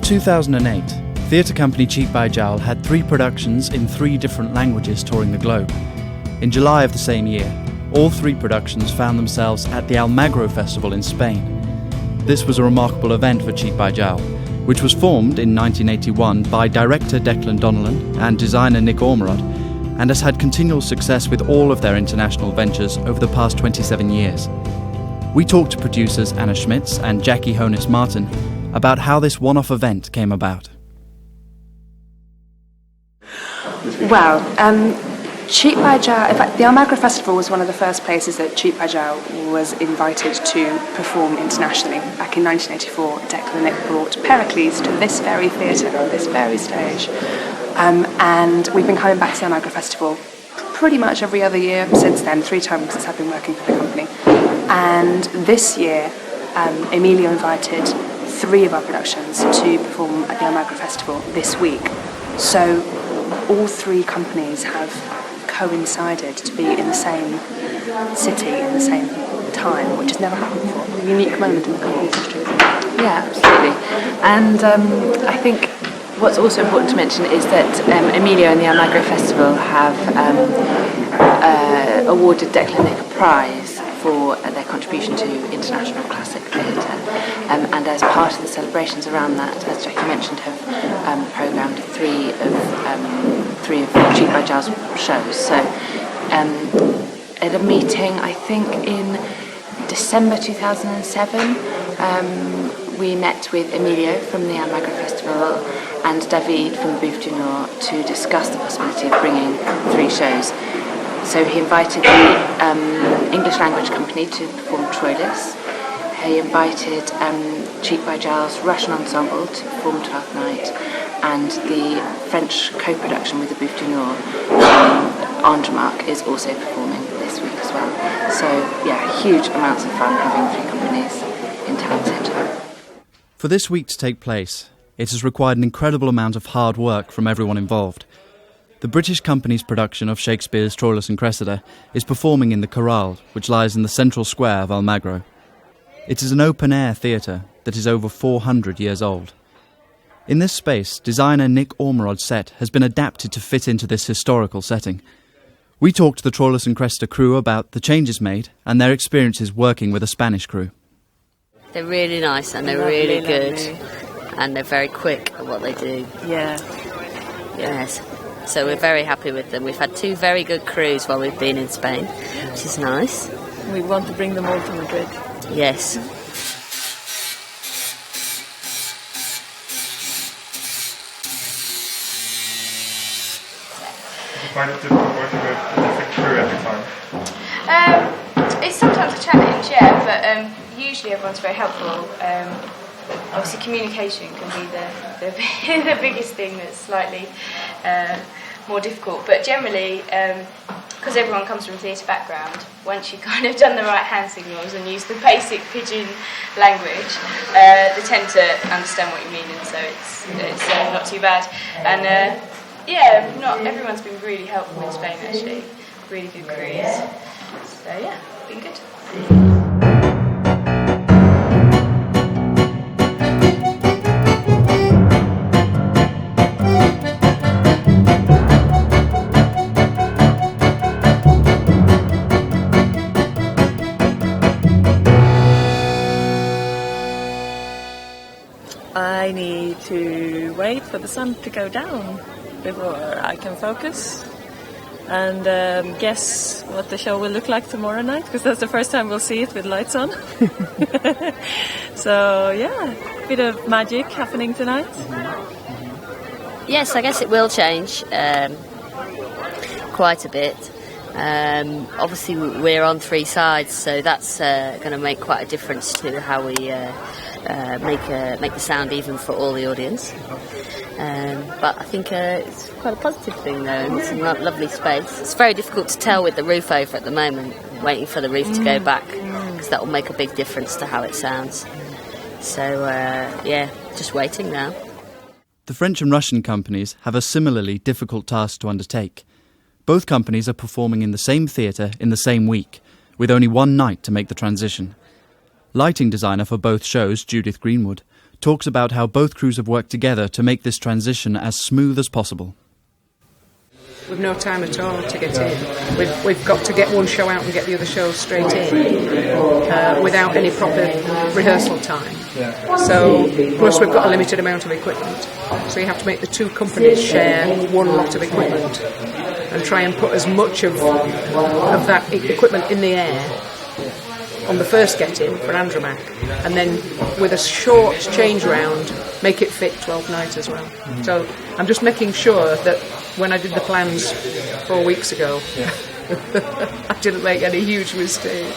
2008, theatre company Cheap by Jowl had 3 productions in 3 different languages touring the globe. In July of the same year, all 3 productions found themselves at the Almagro Festival in Spain. This was a remarkable event for Cheap by Jowl, which was formed in 1981 by director Declan Donnellan and designer Nick Ormerod, and has had continual success with all of their international ventures over the past 27 years. We talked to producers Anna Schmitz and Jackie Honis-Martin about how this one-off event came about. Well, Cheap by Jow, in fact, the Almagro Festival was one of the first places that Cheap by Jow was invited to perform internationally. Back in 1984, Declan and Nick brought Pericles to this very theatre, this very stage. And we've been coming back to the Almagro Festival pretty much every other year since then, 3 times since I've been working for the company. And this year, Emilio invited 3 of our productions to perform at the Almagro Festival this week. So all 3 companies have coincided to be in the same city in the same time, which has never happened before. A unique moment in the company's history. Yeah, absolutely. And I think what's also important to mention is that Emilio and the Almagro Festival have awarded Declan Nick a prize for their contribution to international classic theatre, and as part of the celebrations around that, as Jackie mentioned, have programmed 3 of Cheap by Jow's shows. So at a meeting, I think in December 2007, we met with Emilio from the Almagro Festival and David from the Bouffe du Nord to discuss the possibility of bringing 3 shows. So he invited the English language company to perform Troilus. He invited Cheap by Jow's Russian ensemble to perform Twelfth Night, and the French co-production with the Bouffe du Nord, Andromaque, is also performing this week as well. So yeah, huge amounts of fun having 3 companies in town at the same time. For this week to take place, it has required an incredible amount of hard work from everyone involved. The British company's production of Shakespeare's Troilus Cressida is performing in the Chorale, which lies in the central square of Almagro. It is an open-air theatre that is over 400 years old. In this space, designer Nick Ormerod's set has been adapted to fit into this historical setting. We talked to the Troilus Cressida crew about the changes made and their experiences working with a Spanish crew. They're really nice and they're really good, and they're very quick at what they do. Yeah. Yes. So we're very happy with them. We've had 2 very good crews while we've been in Spain, which is nice. We want to bring them all to Madrid. Yes. You find it difficult working with a different crew every time? It's sometimes a challenge, yeah, but usually everyone's very helpful. Obviously communication can be the biggest thing that's slightly more difficult, but generally, because everyone comes from a theatre background, once you've kind of done the right hand signals and used the basic pidgin language, they tend to understand what you mean, and so it's not too bad. And not everyone's been really helpful in Spain actually, really good crews. So yeah, been good. I need to wait for the sun to go down before I can focus and guess what the show will look like tomorrow night, because that's the first time we'll see it with lights on. So yeah, a bit of magic happening tonight. Yes, I guess it will change quite a bit. Obviously we're on 3 sides, so that's going to make quite a difference to how we make the sound even for all the audience. But I think it's quite a positive thing though, and it's a lovely space. It's very difficult to tell with the roof over at the moment, waiting for the roof to go back, because that will make a big difference to how it sounds. So just waiting now. The French and Russian companies have a similarly difficult task to undertake. Both companies are performing in the same theatre in the same week, with only one night to make the transition. Lighting designer for both shows, Judith Greenwood, talks about how both crews have worked together to make this transition as smooth as possible. We've no time at all to get in. We've got to get one show out and get the other show straight in without any proper rehearsal time. So, plus we've got a limited amount of equipment. So you have to make the two companies share one lot of equipment and try and put as much of that equipment in the air on the first get-in for Andromaque, and then with a short change round, make it fit 12th Night as well. So I'm just making sure that when I did the plans 4 weeks ago, I didn't make any huge mistake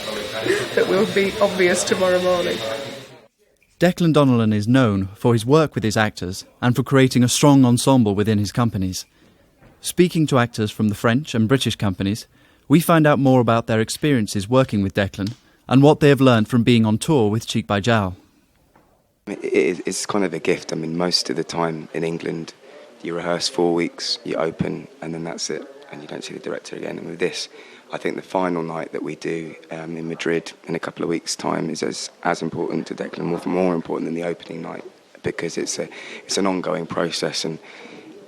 that will be obvious tomorrow morning. Declan Donnellan is known for his work with his actors and for creating a strong ensemble within his companies. Speaking to actors from the French and British companies, we find out more about their experiences working with Declan and what they have learned from being on tour with Cheek by Jowl. It's kind of a gift. I mean, most of the time in England, you rehearse 4 weeks, you open, and then that's it, and you don't see the director again. And with this, I think the final night that we do in Madrid in a couple of weeks' time is as important to Declan, more important than the opening night, because it's an ongoing process. And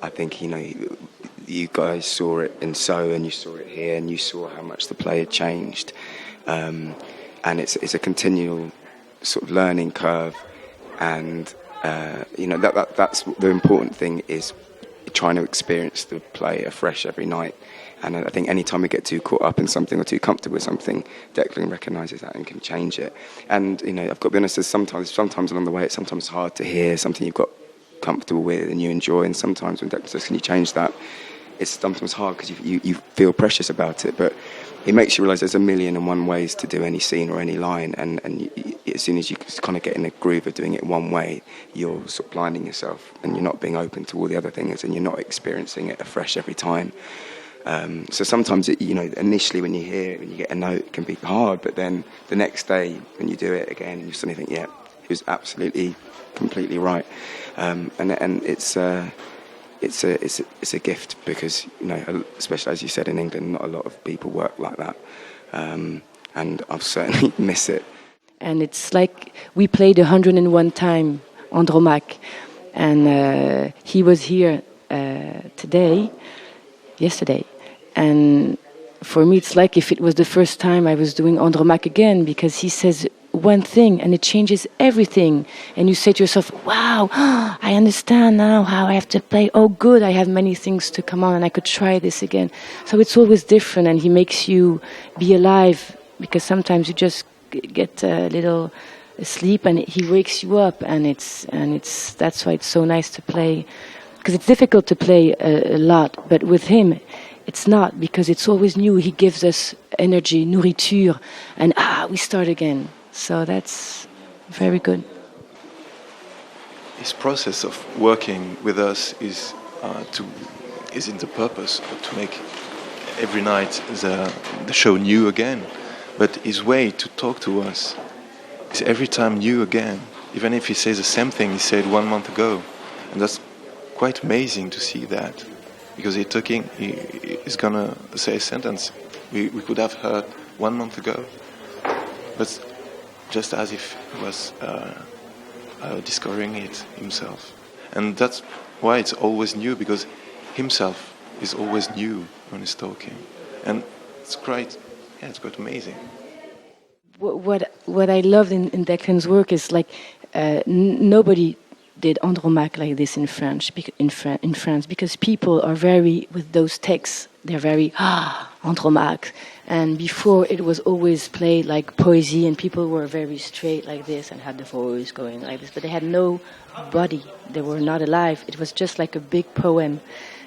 I think, you guys saw it in So, and you saw it here, and you saw how much the play had changed. And it's a continual sort of learning curve, and that's the important thing, is trying to experience the play afresh every night. And I think any time we get too caught up in something or too comfortable with something, Declan recognises that and can change it. And I've got to be honest, there's sometimes along the way it's sometimes hard to hear something you've got comfortable with and you enjoy, and sometimes when Declan says, "Can you change that?" it's sometimes hard because you feel precious about it, but it makes you realise there's 1,000,001 ways to do any scene or any line, and as soon as you kind of get in a groove of doing it one way, you're sort of blinding yourself and you're not being open to all the other things, and you're not experiencing it afresh every time. So sometimes, initially when you hear it, when you get a note, it can be hard, but then the next day when you do it again, you suddenly think, yeah, it was absolutely, completely right. And it's a gift, because especially as you said, in England, not a lot of people work like that, and I'll certainly miss it. And it's like we played 101 time Andromaque, and he was here yesterday, and for me it's like if it was the first time I was doing Andromaque again, because he says one thing and it changes everything, and you say to yourself, wow, I understand now how I have to play. Oh good, I have many things to come on and I could try this again. So it's always different, and he makes you be alive, because sometimes you just get a little asleep and he wakes you up, and it's that's why it's so nice to play, because it's difficult to play a lot, but with him it's not, because it's always new. He gives us energy, nourriture, and we start again. So that's very good. His process of working with us is in the purpose to make every night the show new again. But his way to talk to us is every time new again, even if he says the same thing he said 1 month ago. And that's quite amazing to see that, because he's gonna say a sentence we could have heard 1 month ago, but just as if he was discovering it himself. And that's why it's always new, because himself is always new when he's talking, and it's quite amazing. What I loved in Declan's work is like nobody did Andromaque like this in France, because people are very, with those texts, they're very Andromaque. And before it was always played like poesy, and people were very straight like this and had the voice going like this, but they had no body. They were not alive. It was just like a big poem.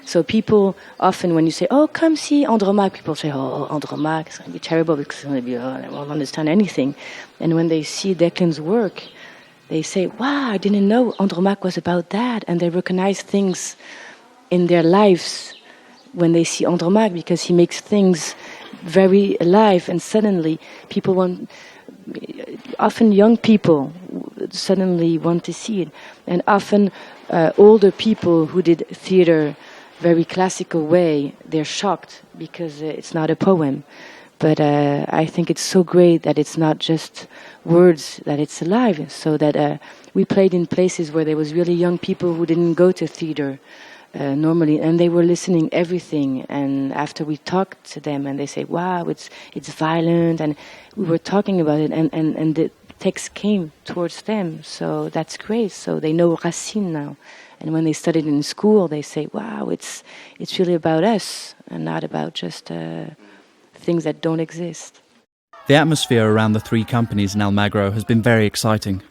So people often, when you say, "Oh, come see Andromaque," people say, "Oh, Andromaque, it's going to be terrible because I won't understand anything." And when they see Declan's work, they say, "Wow, I didn't know Andromaque was about that," and they recognize things in their lives when they see Andromaque, because he makes things very alive, and suddenly often young people suddenly want to see it, and often older people who did theater very classical way, they're shocked because it's not a poem. But I think it's so great that it's not just words, that it's alive. So that we played in places where there was really young people who didn't go to theater normally, and they were listening everything. And after we talked to them, and they say, "Wow, it's violent," and we were talking about it, and the text came towards them. So that's great. So they know Racine now. And when they studied in school, they say, "Wow, it's really about us and not about just things that don't exist." The atmosphere around the three companies in Almagro has been very exciting.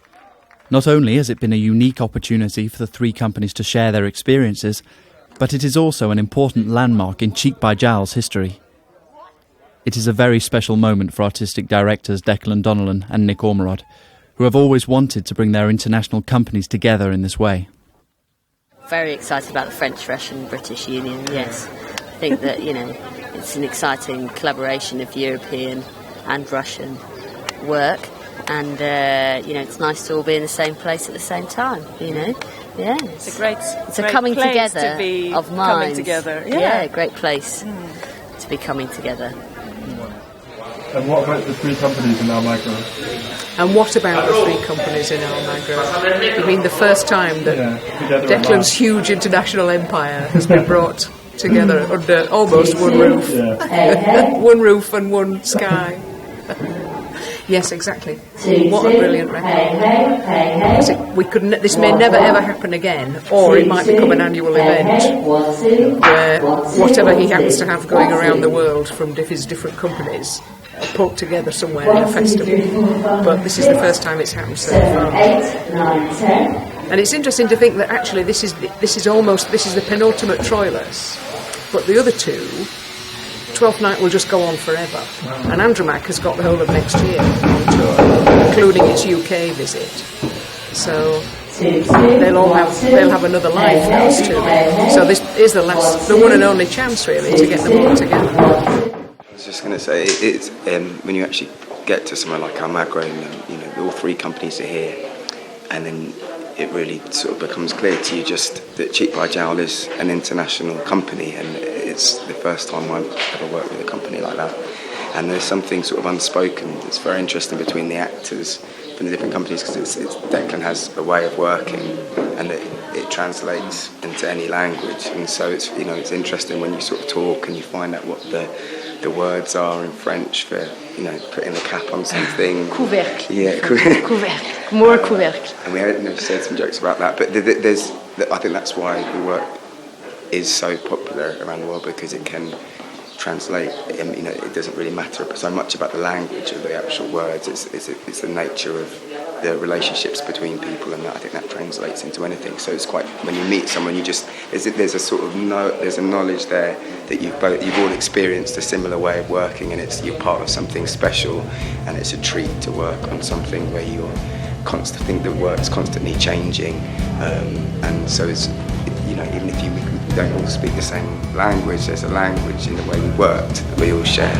Not only has it been a unique opportunity for the three companies to share their experiences, but it is also an important landmark in Cheek by Jowl's history. It is a very special moment for artistic directors Declan Donnellan and Nick Ormerod, who have always wanted to bring their international companies together in this way. Very excited about the French-Russian-British Union, yes. I think that, it's an exciting collaboration of European and Russian work, and, it's nice to all be in the same place at the same time, Yeah, it's a great coming place together to be of minds. coming together. Yeah, great place to be coming together. And what about the three companies in Almagro? And what about the three companies in Almagro? You mean the first time that Declan's huge international empire has been brought together under almost one roof? One roof and one sky. Yes, exactly. What a brilliant record. This may never ever happen again, or it might become an annual event where whatever he happens to have going around the world from his different companies put together somewhere in a festival. But this is the first time it's happened so far. And it's interesting to think that actually this is the penultimate Troilus, but the other two, Twelfth Night will just go on forever. And Andromaque has got the whole of next year on tour, including its UK visit. So they'll have another life, those two. So this is the one and only chance, really, to get them all together. I was just going to say, it's when you actually get to somewhere like Almagro, and all three companies are here, and then it really sort of becomes clear to you just that Cheek by Jowl is an international company, and it's the first time I've ever worked with a company like that. And there's something sort of unspoken that's very interesting between the actors from the different companies, because Declan has a way of working, and it translates into any language. And so it's interesting when you sort of talk and you find out what the words are in French for putting the cap on something. Couvercle. Yeah, couvercle. More couvercle. And we said some jokes about that, but I think that's why the work is so popular around the world, because it can translate. It doesn't really matter so much about the language of the actual words. It's the nature of the relationships between people, and I think that translates into anything. So it's quite, when you meet someone, there's a sort of there's a knowledge there that you've all experienced a similar way of working, and you're part of something special, and it's a treat to work on something where you're think the work's constantly changing, and so it's even if we don't all speak the same language, there's a language in the way we worked that we all share.